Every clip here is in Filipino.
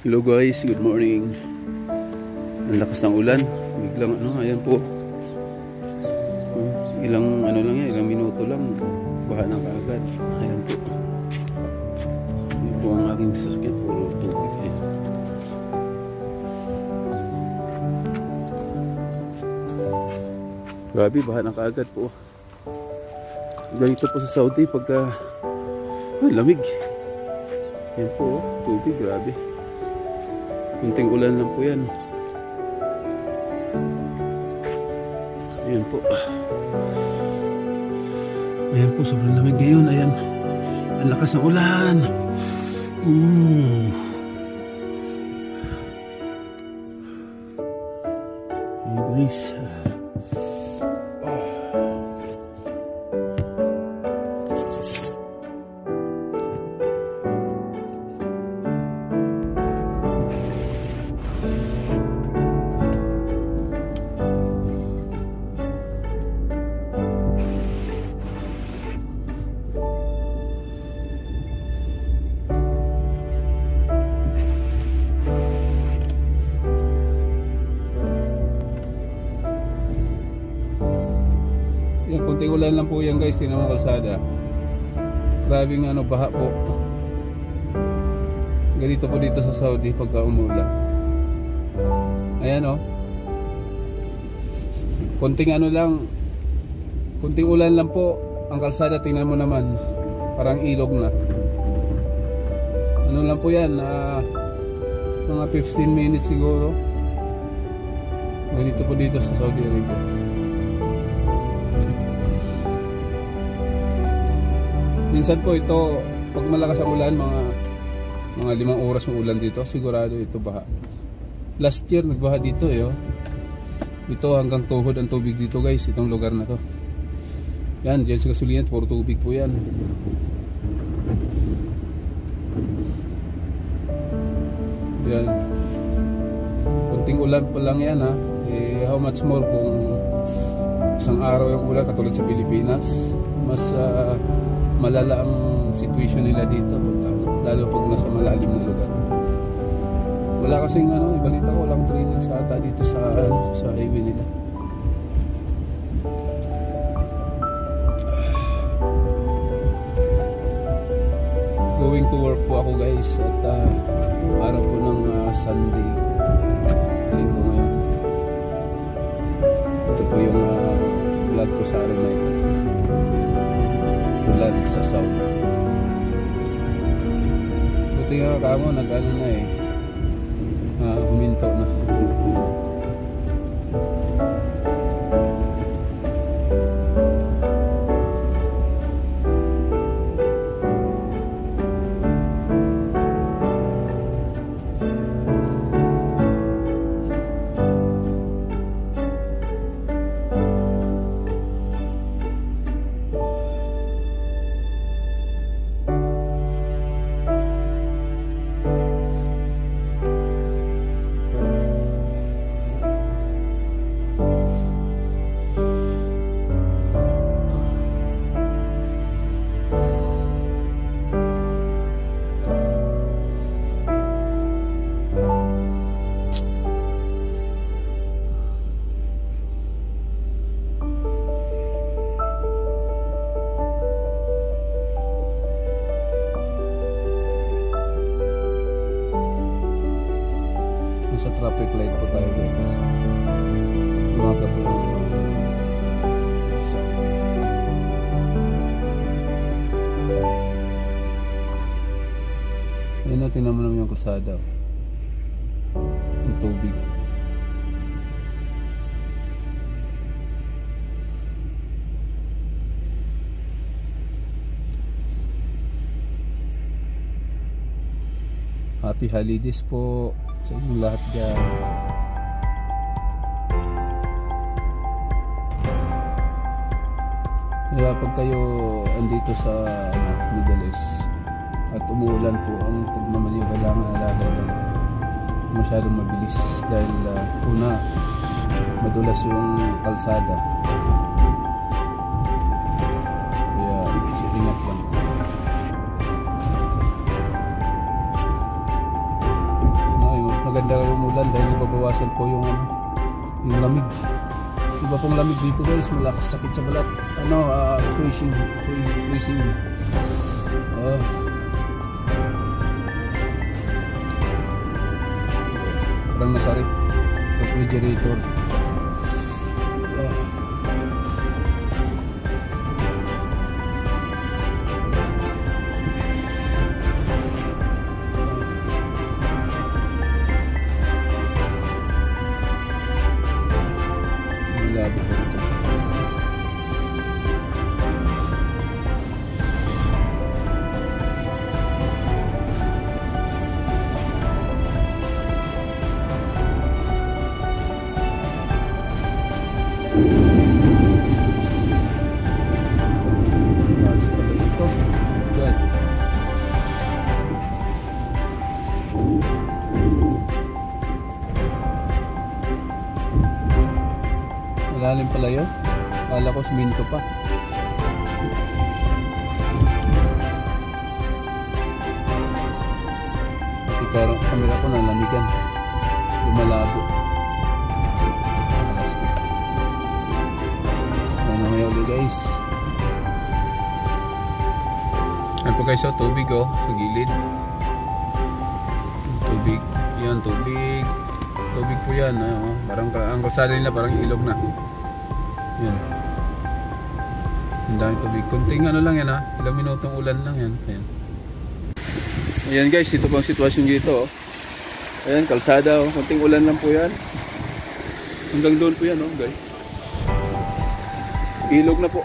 Hello guys, good morning. Ang lakas ng ulan. Biglang ayan po. Ilang lang yan, ilang minuto lang. Baha na kaagad. Ayan po. Yan po ang aking sasakyan, puro tubig. Ayan. Grabe, baha na kaagad po. Ganito po sa Saudi pagka lamig. Yan po, tubig, grabe. Kunting ulan lang po yan. Ayan po. Ayan po, sobrang lamig ngayon. Ayan. Ang lakas ng ulan. Ayan guys. Yan, kunting ulan lang po yan guys, tingnan mo kalsada. Grabing baha po. Ganito po dito sa Saudi pagka umula. Ayan kunting lang, kunting ulan lang po ang kalsada, tingnan mo naman, parang ilog na. Lang po yan, mga 15 minutes siguro. Ganito po dito sa Saudi Arabia. Minsan po ito, pag malakas ang ulan, mga 5 oras ng ulan dito, sigurado ito baha. Last year nagbaha dito Ito hanggang tuhod ang tubig dito guys, itong lugar na to. Yan, dyan sa Kasulian, puro tubig po yan. Yan. Kunting ulan pa lang yan how much more kung isang araw yung ulan katulad sa Pilipinas. Mas malala ang situation nila dito lalo pag nasa malalim na lugar. Wala kasing ibalita ko, walang drainage ata dito sa highway nila. Going to work po ako guys at araw po ng Sunday, linggo ngayon. Ito po yung vlog ko sa araw na ito. Ulan sa Saudi. Buti nga kamo huminto na. Sa traffic light po tayo guys. Umaga po lang yun tingnan mo naman yung kalsada, yung tubig. Happy holidays po sa inyong lahat dyan. Kaya pag kayo andito sa Middle East at umuulan po, ang pagmamaniwa lang alagay lang masyadong mabilis dahil una, madulas yung kalsada. Kaya ingat lang. maganda yung ulan dahil nababawasan po yung lamig. Iba pong lamig dito guys, malakas sakit sa balat. Freezing. Parang nasarip refrigerator. Malalim pala yun. Kala ko siminto pa. Pati kamera ko nalamigan. Lumalabo. Mamaya ulit guys. Ayan po guys, tubig sa gilid. Tubig. Yan, tubig. Tubig po yan. Parang ang kalsada nila parang ilog na. Yan. Ang dami tubig. Kunting lang yan ilang minutong ulan lang yan. Ayan. Ayan guys, ito po ang sitwasyon dito. Ayan, kalsada. Kunting ulan lang po yan. Hanggang doon po yan guys. Ilog na po.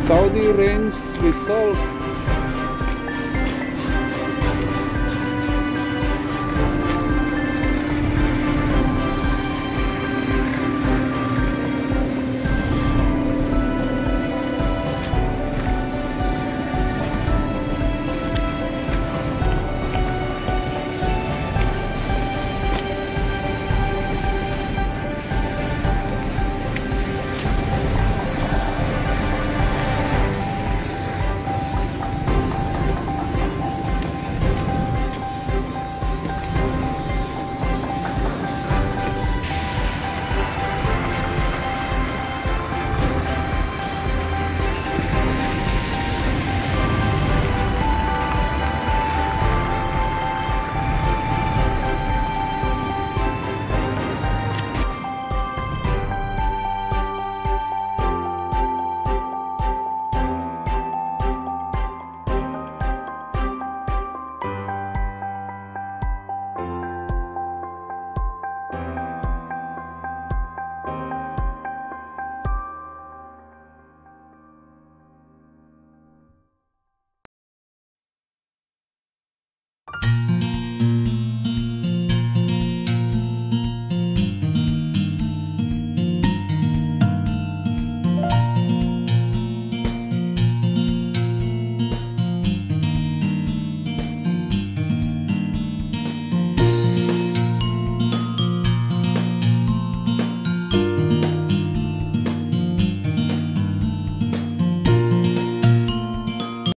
Saudi rains result